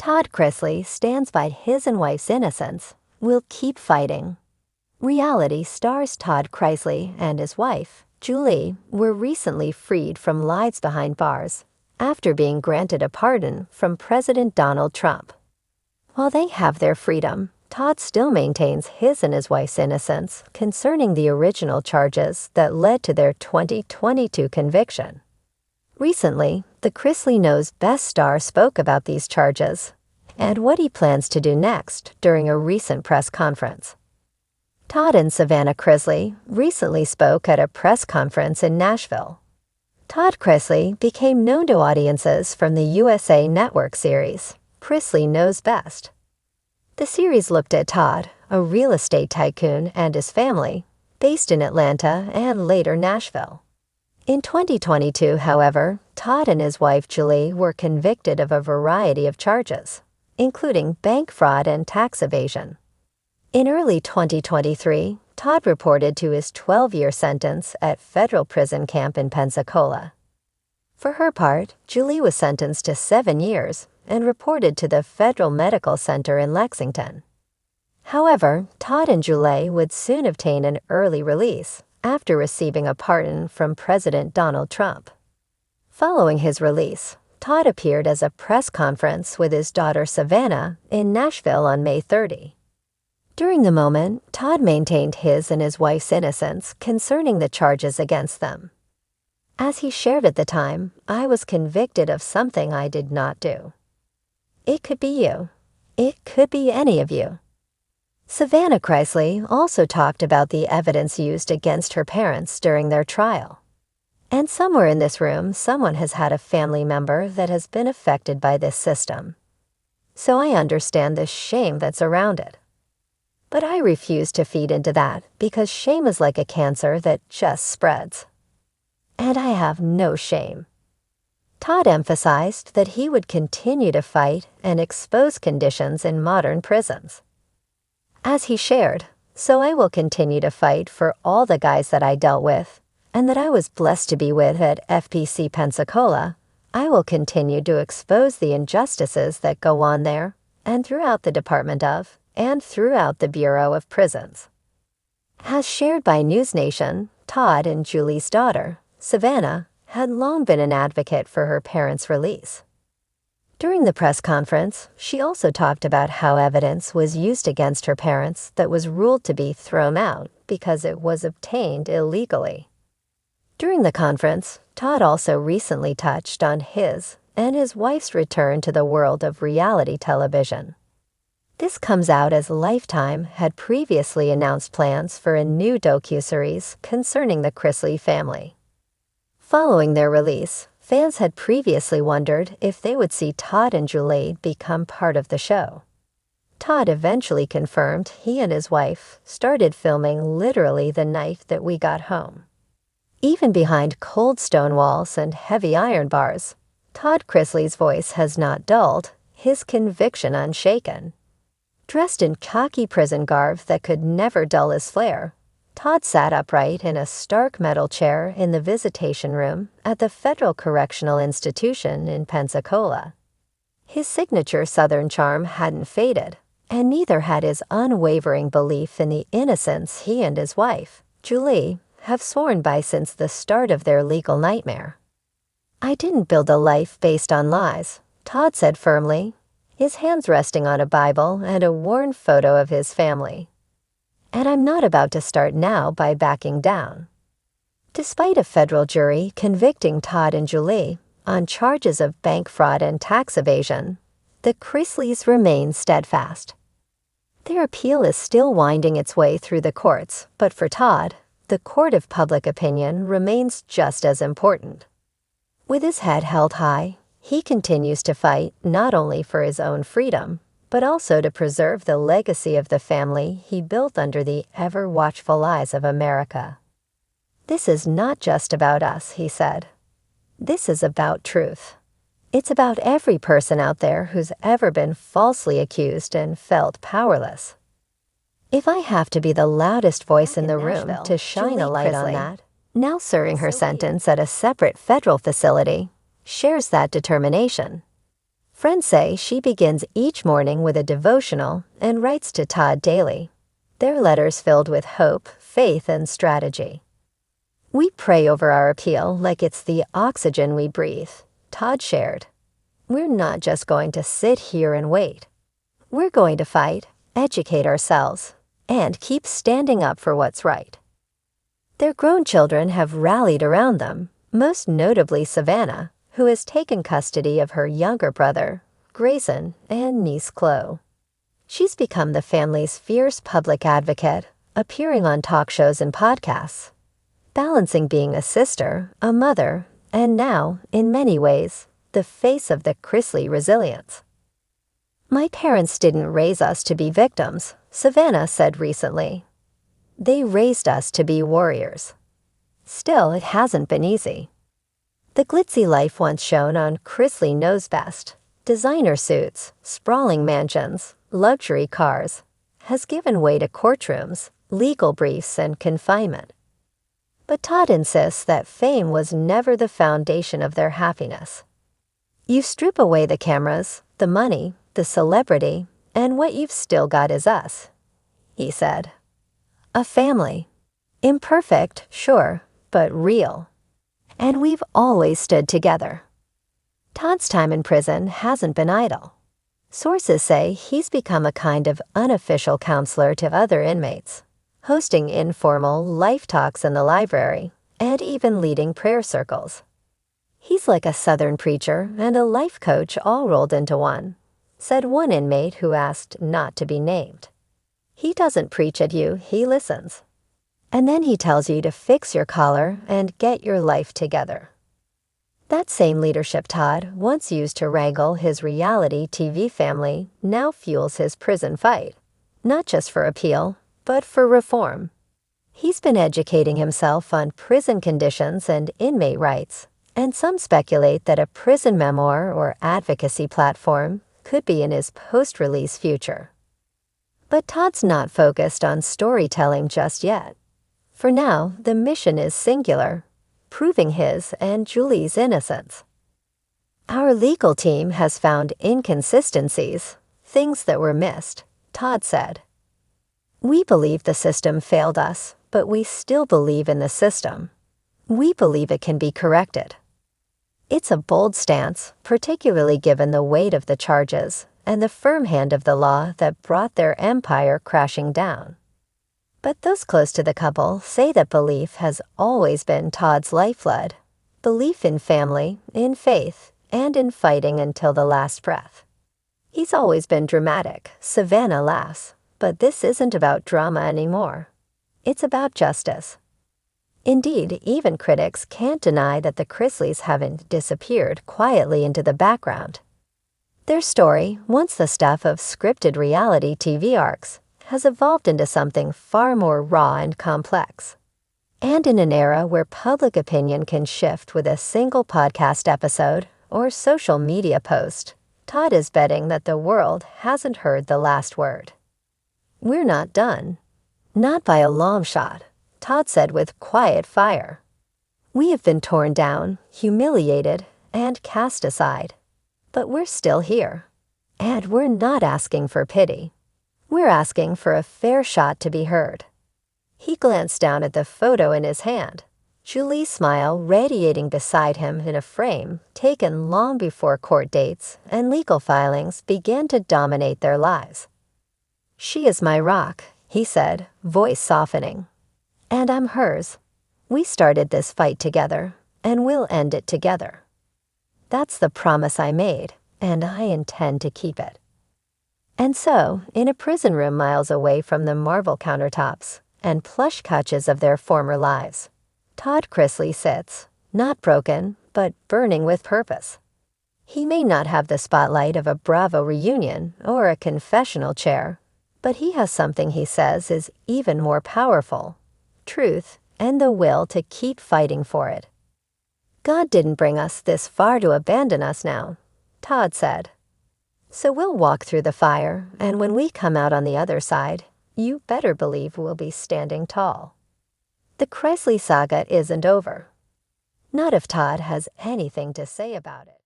Todd Chrisley stands by his and wife's innocence. We'll keep fighting. Reality stars Todd Chrisley and his wife, Julie, were recently freed from lives behind bars after being granted a pardon from President Donald Trump. While they have their freedom, Todd still maintains his and his wife's innocence concerning the original charges that led to their 2022 conviction. Recently, the Chrisley Knows Best star spoke about these charges and what he plans to do next during a recent press conference. Todd and Savannah Chrisley recently spoke at a press conference in Nashville. Todd Chrisley became known to audiences from the USA Network series, Chrisley Knows Best. The series looked at Todd, a real estate tycoon, and his family, based in Atlanta and later Nashville. In 2022, however, Todd and his wife Julie were convicted of a variety of charges, including bank fraud and tax evasion. In early 2023, Todd reported to his 12-year sentence at federal prison camp in Pensacola. For her part, Julie was sentenced to 7 years and reported to the Federal Medical Center in Lexington. However, Todd and Julie would soon obtain an early release after receiving a pardon from President Donald Trump. Following his release, Todd appeared at a press conference with his daughter Savannah in Nashville on May 30. During the moment, Todd maintained his and his wife's innocence concerning the charges against them. As he shared at the time, "I was convicted of something I did not do. It could be you. It could be any of you." Savannah Chrisley also talked about the evidence used against her parents during their trial. And somewhere in this room, someone has had a family member that has been affected by this system. So I understand the shame that's around it. But I refuse to feed into that because shame is like a cancer that just spreads. And I have no shame. Todd emphasized that he would continue to fight and expose conditions in modern prisons. As he shared, "So I will continue to fight for all the guys that I dealt with and that I was blessed to be with at FPC Pensacola. I will continue to expose the injustices that go on there and throughout the Department of and throughout the Bureau of Prisons." As shared by News Nation, Todd and Julie's daughter, Savannah, had long been an advocate for her parents' release. During the press conference, she also talked about how evidence was used against her parents that was ruled to be thrown out because it was obtained illegally. During the conference, Todd also recently touched on his and his wife's return to the world of reality television. This comes out as Lifetime had previously announced plans for a new docuseries concerning the Chrisley family. Following their release, fans had previously wondered if they would see Todd and Julie become part of the show. Todd eventually confirmed he and his wife started filming literally the night that we got home. Even behind cold stone walls and heavy iron bars, Todd Chrisley's voice has not dulled, his conviction unshaken. Dressed in khaki prison garb that could never dull his flair, Todd sat upright in a stark metal chair in the visitation room at the Federal Correctional Institution in Pensacola. His signature Southern charm hadn't faded, and neither had his unwavering belief in the innocence he and his wife, Julie, have sworn by since the start of their legal nightmare. "I didn't build a life based on lies," Todd said firmly, his hands resting on a Bible and a worn photo of his family. "And I'm not about to start now by backing down." Despite a federal jury convicting Todd and Julie on charges of bank fraud and tax evasion, the Chrisleys remain steadfast. Their appeal is still winding its way through the courts, but for Todd, the court of public opinion remains just as important. With his head held high, he continues to fight not only for his own freedom, but also to preserve the legacy of the family he built under the ever-watchful eyes of America. "This is not just about us," he said. "This is about truth. It's about every person out there who's ever been falsely accused and felt powerless. If I have to be the loudest voice in the room to shine a light on that," now serving her sentence at a separate federal facility, shares that determination. Friends say she begins each morning with a devotional and writes to Todd daily. Their letters filled with hope, faith, and strategy. We pray over our appeal like it's the oxygen we breathe, Todd shared. We're not just going to sit here and wait. We're going to fight, educate ourselves, and keep standing up for what's right. Their grown children have rallied around them, most notably Savannah, who has taken custody of her younger brother, Grayson, and niece Chloe. She's become the family's fierce public advocate, appearing on talk shows and podcasts, balancing being a sister, a mother, and now, in many ways, the face of the Chrisley resilience. My parents didn't raise us to be victims, Savannah said recently. They raised us to be warriors. Still, it hasn't been easy. The glitzy life once shown on Chrisley Knows Best, designer suits, sprawling mansions, luxury cars, has given way to courtrooms, legal briefs, and confinement. But Todd insists that fame was never the foundation of their happiness. You strip away the cameras, the money, the celebrity, and what you've still got is us, he said. A family. Imperfect, sure, but real. And we've always stood together. Todd's time in prison hasn't been idle. Sources say he's become a kind of unofficial counselor to other inmates, hosting informal life talks in the library, and even leading prayer circles. He's like a Southern preacher and a life coach all rolled into one, said one inmate who asked not to be named. He doesn't preach at you, he listens. And then he tells you to fix your collar and get your life together. That same leadership Todd once used to wrangle his reality TV family now fuels his prison fight, not just for appeal, but for reform. He's been educating himself on prison conditions and inmate rights, and some speculate that a prison memoir or advocacy platform could be in his post-release future. But Todd's not focused on storytelling just yet. For now, the mission is singular, proving his and Julie's innocence. Our legal team has found inconsistencies, things that were missed, Todd said. We believe the system failed us, but we still believe in the system. We believe it can be corrected. It's a bold stance, particularly given the weight of the charges and the firm hand of the law that brought their empire crashing down. But those close to the couple say that belief has always been Todd's lifeblood. Belief in family, in faith, and in fighting until the last breath. He's always been dramatic, Savannah laughs, but this isn't about drama anymore. It's about justice. Indeed, even critics can't deny that the Chrisleys haven't disappeared quietly into the background. Their story, once the stuff of scripted reality TV arcs, has evolved into something far more raw and complex. And in an era where public opinion can shift with a single podcast episode or social media post, Todd is betting that the world hasn't heard the last word. We're not done. Not by a long shot, Todd said with quiet fire. We have been torn down, humiliated, and cast aside. But we're still here. And we're not asking for pity. We're asking for a fair shot to be heard. He glanced down at the photo in his hand, Julie's smile radiating beside him in a frame taken long before court dates and legal filings began to dominate their lives. She is my rock, he said, voice softening. And I'm hers. We started this fight together, and we'll end it together. That's the promise I made, and I intend to keep it. And so, in a prison room miles away from the marble countertops and plush couches of their former lives, Todd Chrisley sits, not broken, but burning with purpose. He may not have the spotlight of a Bravo reunion or a confessional chair, but he has something he says is even more powerful: truth and the will to keep fighting for it. God didn't bring us this far to abandon us now, Todd said. So we'll walk through the fire, and when we come out on the other side, you better believe we'll be standing tall. The Chrisley saga isn't over. Not if Todd has anything to say about it.